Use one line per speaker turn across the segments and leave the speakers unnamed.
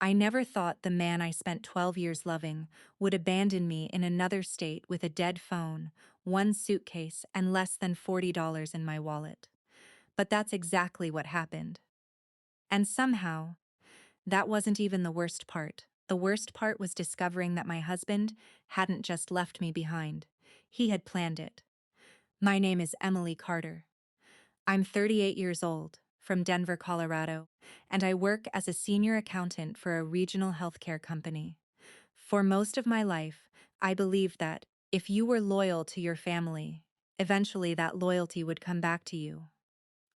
I never thought the man I spent 12 years loving would abandon me in another state with a dead phone, one suitcase, and less than $40 in my wallet. But that's exactly what happened. And somehow, that wasn't even the worst part. The worst part was discovering that my husband hadn't just left me behind. He had planned it. My name is Emily Carter. I'm 38 years old, from Denver, Colorado, and I work as a senior accountant for a regional healthcare company. For most of my life, I believed that if you were loyal to your family, eventually that loyalty would come back to you.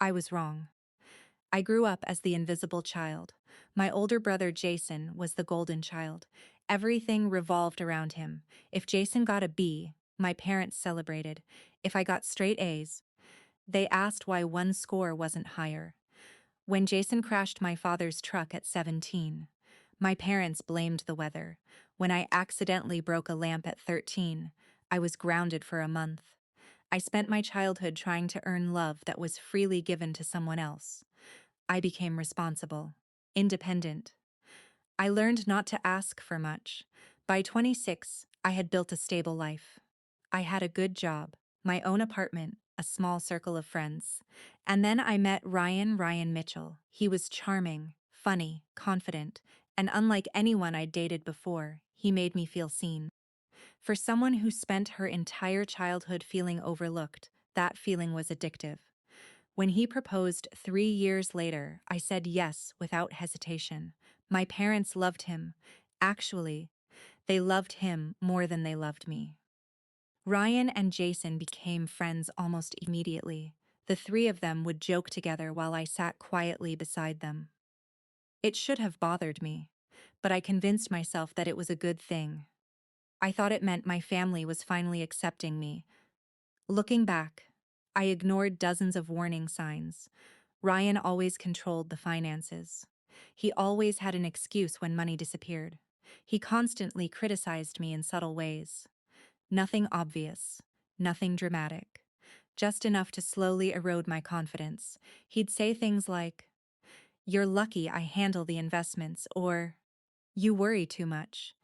I was wrong. I grew up as the invisible child. My older brother Jason was the golden child. Everything revolved around him. If Jason got a B, my parents celebrated. If I got straight A's, they asked why one score wasn't higher. When Jason crashed my father's truck at 17, my parents blamed the weather. When I accidentally broke a lamp at 13, I was grounded for a month. I spent my childhood trying to earn love that was freely given to someone else. I became responsible, independent. I learned not to ask for much. By 26, I had built a stable life. I had a good job, my own apartment, a small circle of friends. And then I met Ryan Mitchell. He was charming, funny, confident, and unlike anyone I'd dated before, he made me feel seen. For someone who spent her entire childhood feeling overlooked, that feeling was addictive. When he proposed 3 years later, I said yes without hesitation. My parents loved him. Actually, they loved him more than they loved me. Ryan and Jason became friends almost immediately. The three of them would joke together while I sat quietly beside them. It should have bothered me, but I convinced myself that it was a good thing. I thought it meant my family was finally accepting me. Looking back, I ignored dozens of warning signs. Ryan always controlled the finances. He always had an excuse when money disappeared. He constantly criticized me in subtle ways. Nothing obvious, nothing dramatic, just enough to slowly erode my confidence. He'd say things like, "You're lucky I handle the investments," or, "You worry too much.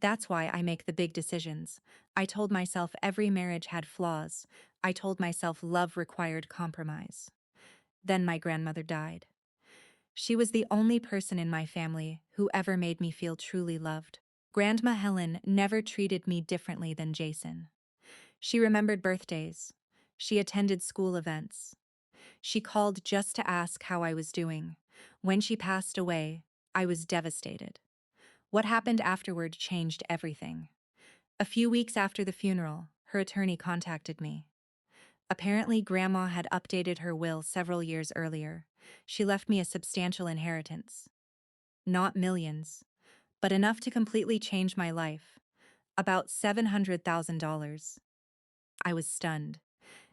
That's why I make the big decisions." I told myself every marriage had flaws. I told myself love required compromise. Then my grandmother died. She was the only person in my family who ever made me feel truly loved. Grandma Helen never treated me differently than Jason. She remembered birthdays. She attended school events. She called just to ask how I was doing. When she passed away, I was devastated. What happened afterward changed everything. A few weeks after the funeral, her attorney contacted me. Apparently, Grandma had updated her will several years earlier. She left me a substantial inheritance. Not millions, but enough to completely change my life. About $700,000. I was stunned.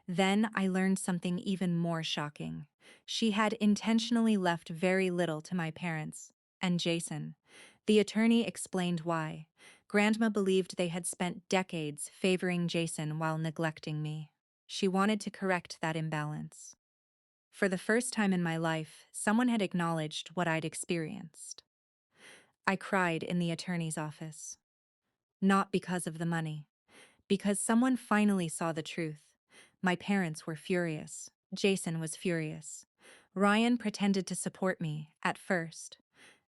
Then I learned something even more shocking. She had intentionally left very little to my parents and Jason. The attorney explained why. Grandma believed they had spent decades favoring Jason while neglecting me. She wanted to correct that imbalance. For the first time in my life, someone had acknowledged what I'd experienced. I cried in the attorney's office. Not because of the money, because someone finally saw the truth. My parents were furious. Jason was furious. Ryan pretended to support me, at first.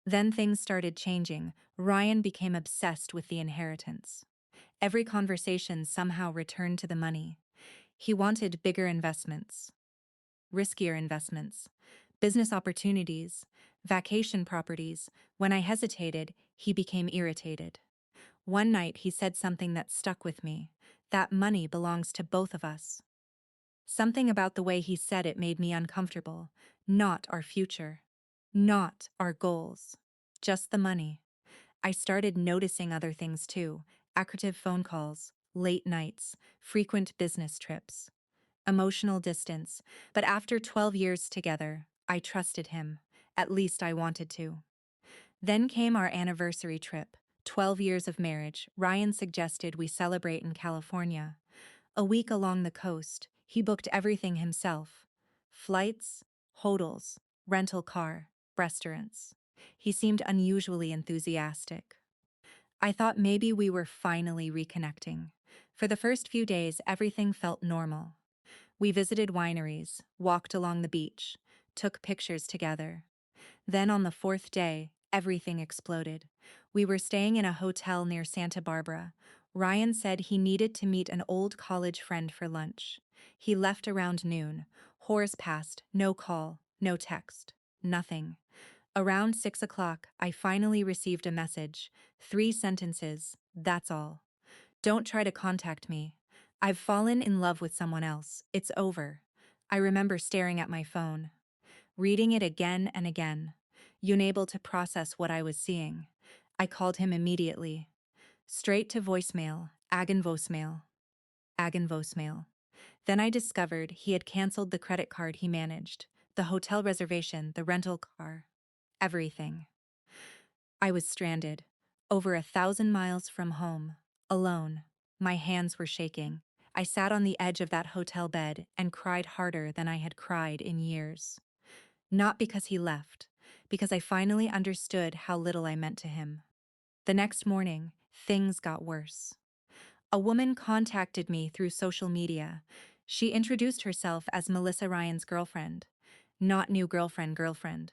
Then things started changing. Ryan became obsessed with the inheritance. Every conversation somehow returned to the money. He wanted bigger investments, riskier investments, business opportunities, vacation properties. When I hesitated, he became irritated. One night he said something that stuck with me. That money belongs to both of us. Something about the way he said it made me uncomfortable. Not our future. Not our goals. Just the money. I started noticing other things too. Accretive phone calls, late nights, frequent business trips, emotional distance. But after 12 years together, I trusted him. At least I wanted to. Then came our anniversary trip. 12 years of marriage. Ryan suggested we celebrate in California. A week along the coast. He booked everything himself. Flights, hotels, rental car, restaurants. He seemed unusually enthusiastic. I thought maybe we were finally reconnecting. For the first few days, everything felt normal. We visited wineries, walked along the beach, took pictures together. Then on the fourth day, everything exploded. We were staying in a hotel near Santa Barbara. Ryan said he needed to meet an old college friend for lunch. He left around noon. Hours passed, no call, no text, nothing. Around 6 o'clock, I finally received a message. 3 sentences, that's all. Don't try to contact me. I've fallen in love with someone else. It's over. I remember staring at my phone, reading it again and again, unable to process what I was seeing. I called him immediately. Straight to voicemail, Agen voicemail, Agen voicemail. Then I discovered he had canceled the credit card he managed, the hotel reservation, the rental car, everything. I was stranded, over 1,000 miles from home, alone. My hands were shaking. I sat on the edge of that hotel bed and cried harder than I had cried in years. Not because he left, because I finally understood how little I meant to him. The next morning, things got worse. A woman contacted me through social media. She introduced herself as Melissa Ryan's girlfriend. Not new girlfriend.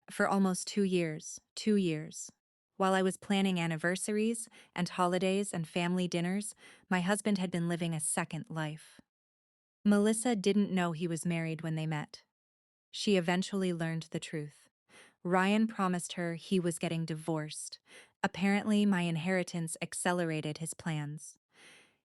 For almost 2 years. 2 years. While I was planning anniversaries and holidays and family dinners, my husband had been living a second life. Melissa didn't know he was married when they met. She eventually learned the truth. Ryan promised her he was getting divorced. Apparently, my inheritance accelerated his plans.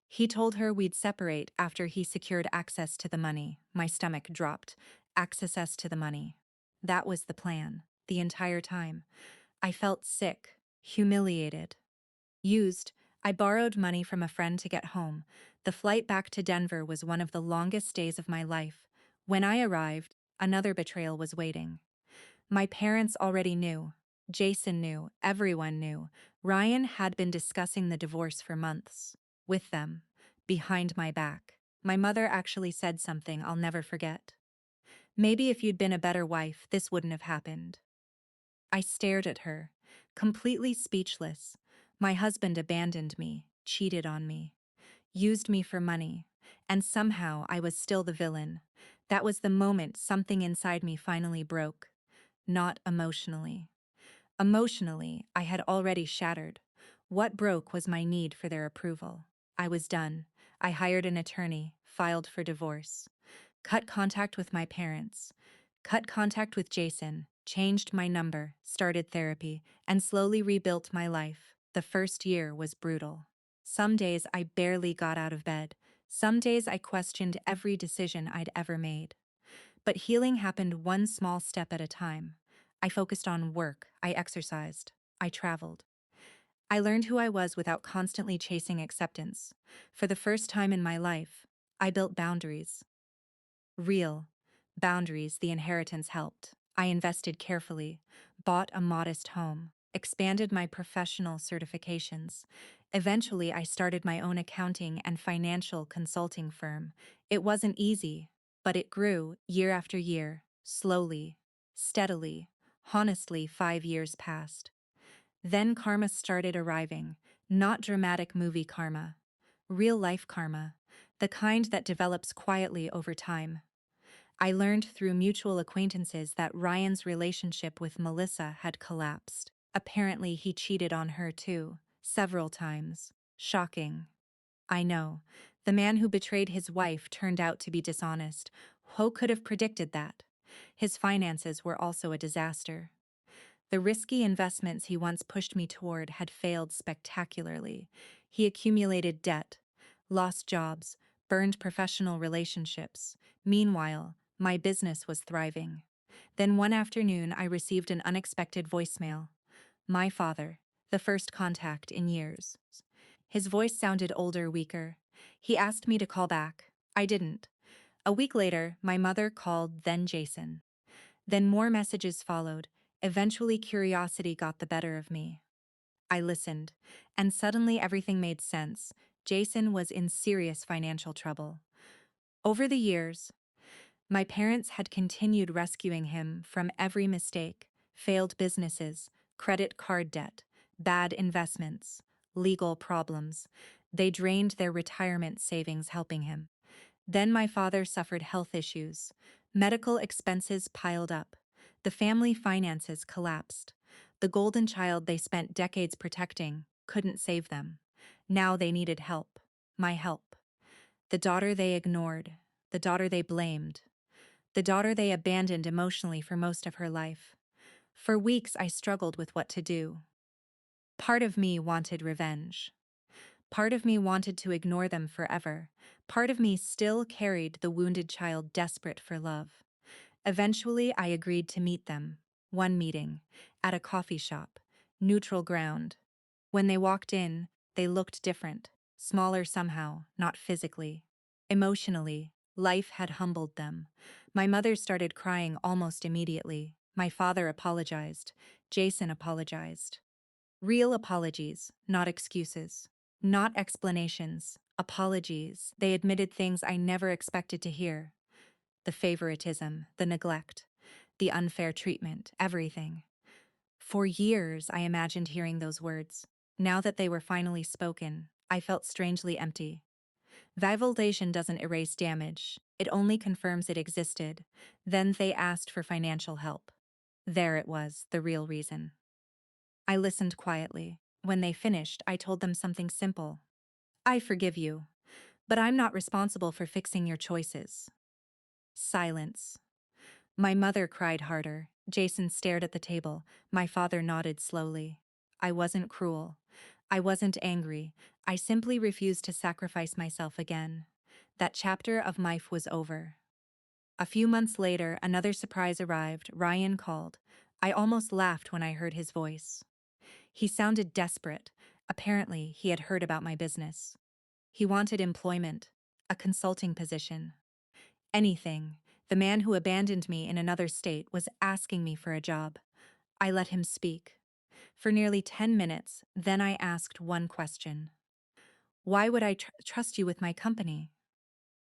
He told her we'd separate after he secured access to the money. My stomach dropped. Access to the money. That was the plan, the entire time. I felt sick, humiliated. Used, I borrowed money from a friend to get home. The flight back to Denver was one of the longest days of my life. When I arrived, another betrayal was waiting. My parents already knew. Jason knew. Everyone knew. Ryan had been discussing the divorce for months. With them. Behind my back. My mother actually said something I'll never forget. Maybe if you'd been a better wife, this wouldn't have happened. I stared at her, completely speechless. My husband abandoned me, cheated on me, used me for money, and somehow I was still the villain. That was the moment something inside me finally broke. Not emotionally. Emotionally, I had already shattered. What broke was my need for their approval. I was done. I hired an attorney, filed for divorce, cut contact with my parents, cut contact with Jason, changed my number, started therapy, and slowly rebuilt my life. The first year was brutal. Some days I barely got out of bed. Some days I questioned every decision I'd ever made. But healing happened one small step at a time. I focused on work, I exercised, I traveled. I learned who I was without constantly chasing acceptance. For the first time in my life, I built boundaries. Real boundaries. The inheritance helped. I invested carefully, bought a modest home, expanded my professional certifications. Eventually, I started my own accounting and financial consulting firm. It wasn't easy, but it grew year after year, slowly, steadily. Honestly, 5 years passed. Then karma started arriving, not dramatic movie karma, real life karma, the kind that develops quietly over time. I learned through mutual acquaintances that Ryan's relationship with Melissa had collapsed. Apparently, he cheated on her too, several times. Shocking. I know. The man who betrayed his wife turned out to be dishonest. Who could have predicted that? His finances were also a disaster. The risky investments he once pushed me toward had failed spectacularly. He accumulated debt, lost jobs, burned professional relationships. Meanwhile, my business was thriving. Then one afternoon, I received an unexpected voicemail. My father, the first contact in years. His voice sounded older, weaker. He asked me to call back. I didn't. A week later, my mother called, then Jason. Then more messages followed. Eventually, curiosity got the better of me. I listened, and suddenly everything made sense. Jason was in serious financial trouble. Over the years, my parents had continued rescuing him from every mistake, failed businesses, credit card debt, bad investments, legal problems. They drained their retirement savings helping him. Then my father suffered health issues. Medical expenses piled up. The family finances collapsed. The golden child they spent decades protecting couldn't save them. Now they needed help. My help. The daughter they ignored. The daughter they blamed. The daughter they abandoned emotionally for most of her life. For weeks I struggled with what to do. Part of me wanted revenge. Part of me wanted to ignore them forever. Part of me still carried the wounded child desperate for love. Eventually, I agreed to meet them. One meeting, at a coffee shop, neutral ground. When they walked in, they looked different, smaller somehow, not physically. Emotionally, life had humbled them. My mother started crying almost immediately. My father apologized. Jason apologized. Real apologies, not excuses. Not explanations, apologies. They admitted things I never expected to hear. The favoritism, the neglect, the unfair treatment, everything. For years, I imagined hearing those words. Now that they were finally spoken, I felt strangely empty. Validation doesn't erase damage, it only confirms it existed. Then they asked for financial help. There it was, the real reason. I listened quietly. When they finished, I told them something simple. I forgive you, but I'm not responsible for fixing your choices. Silence. My mother cried harder. Jason stared at the table. My father nodded slowly. I wasn't cruel. I wasn't angry. I simply refused to sacrifice myself again. That chapter of my life was over. A few months later, another surprise arrived. Ryan called. I almost laughed when I heard his voice. He sounded desperate. Apparently, he had heard about my business. He wanted employment, a consulting position. Anything. The man who abandoned me in another state was asking me for a job. I let him speak. For nearly 10 minutes, then I asked one question. Why would I trust you with my company?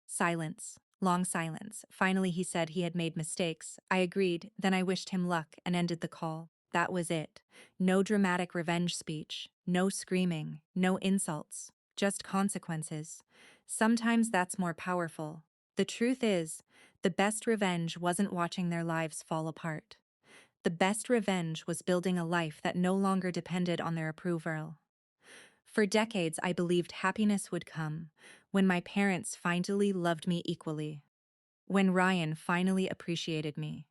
Silence. Long silence. Finally, he said he had made mistakes. I agreed, then I wished him luck and ended the call. That was it. No dramatic revenge speech. No screaming. No insults. Just consequences. Sometimes that's more powerful. The truth is, the best revenge wasn't watching their lives fall apart. The best revenge was building a life that no longer depended on their approval. For decades, I believed happiness would come when my parents finally loved me equally, when Ryan finally appreciated me,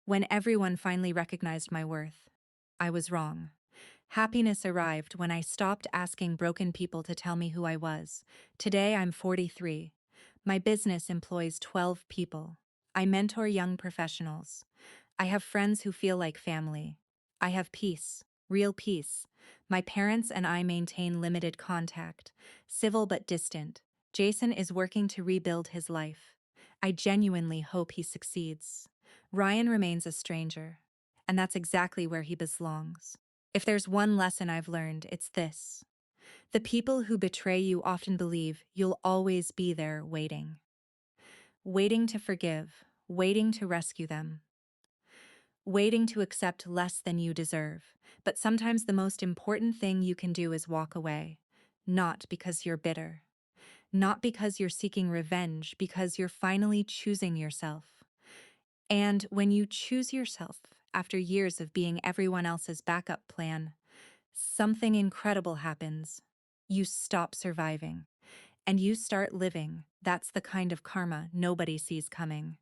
when everyone finally recognized my worth. I was wrong. Happiness arrived when I stopped asking broken people to tell me who I was. Today, I'm 43. My business employs 12 people. I mentor young professionals. I have friends who feel like family. I have peace, real peace. My parents and I maintain limited contact, civil but distant. Jason is working to rebuild his life. I genuinely hope he succeeds. Ryan remains a stranger, and that's exactly where he belongs. If there's one lesson I've learned, it's this. The people who betray you often believe you'll always be there waiting. Waiting to forgive, waiting to rescue them, waiting to accept less than you deserve. But sometimes the most important thing you can do is walk away. Not because you're bitter. Not because you're seeking revenge, because you're finally choosing yourself. And when you choose yourself, after years of being everyone else's backup plan, something incredible happens. You stop surviving, and you start living. That's the kind of karma nobody sees coming.